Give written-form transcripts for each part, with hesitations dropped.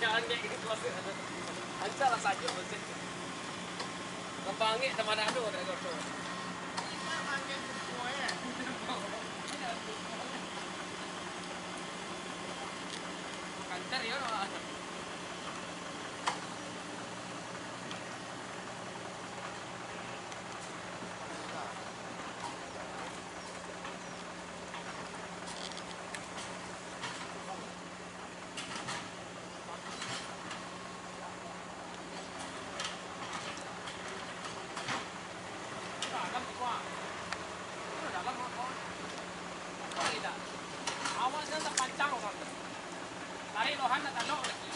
Jangan kayak gitu masih. Ancalah saja masih. Kembangnya teman adu ada kau. Kantor ya. Awalnya tak pancang orang. Lari lohan tak tahu lagi.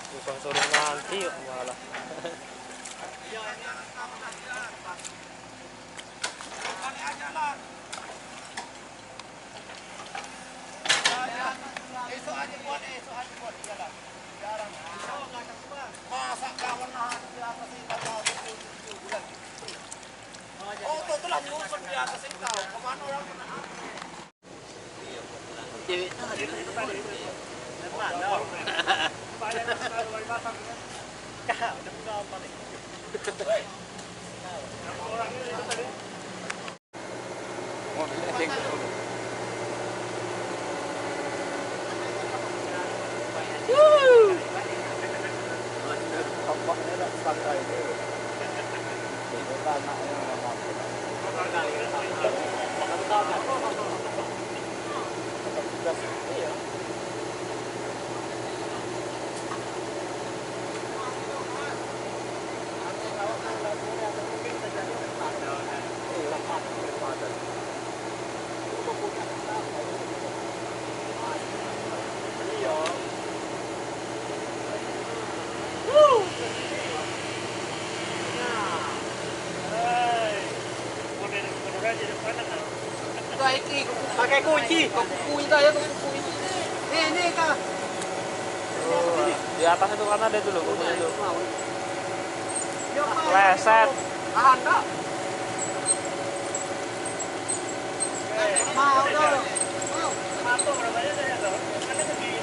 Bukan suruh nanti malah. Esok aja buat iyalah. Jarang. Masa kawan di atas ini tahu 7 bulan. Oh, itulah nyusun di atas ini tahu. Kemana orang pernah? Cewek tadi itu tadi. Mana? Bayar kalau wali pasang kan. Kah, udah buka apa nih? Orang ini tadi. Mau cek. Tampaknya tak santai ini. Ini anak yang mampu. Iya. Pakai kunci. Kuku itu ya, kuku itu. Ini kak. Oh, di atas itu kan ada itu loh, kukunya itu. Leset. Tahan kak. Mau dong. Satu berapa aja ya dong? Karena lebih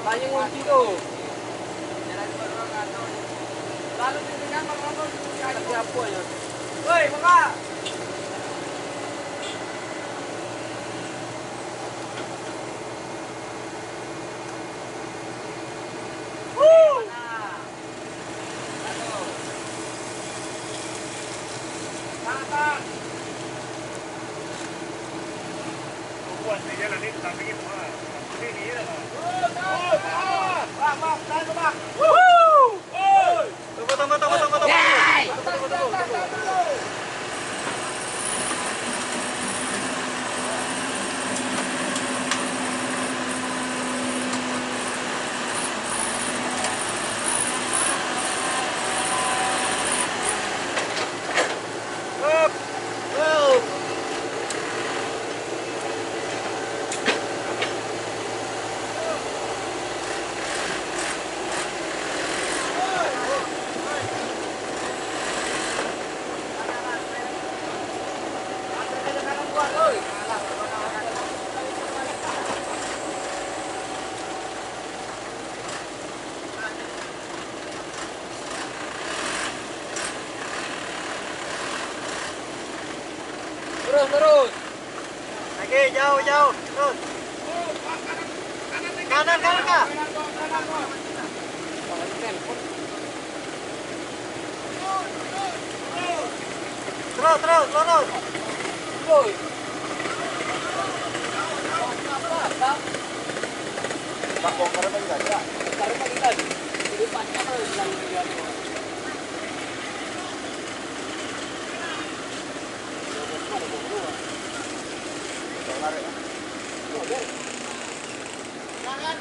Banyak kunci tuh. Lalu dengan mengapa siapa ya? Woi, Maka. buat aja nanti tapi semua. Ini lah. Tunggu. Terus. Lagi jauh. Terus. Kanan kak. Terus, lurus. Tak bongkar lagi enggak? Jangan.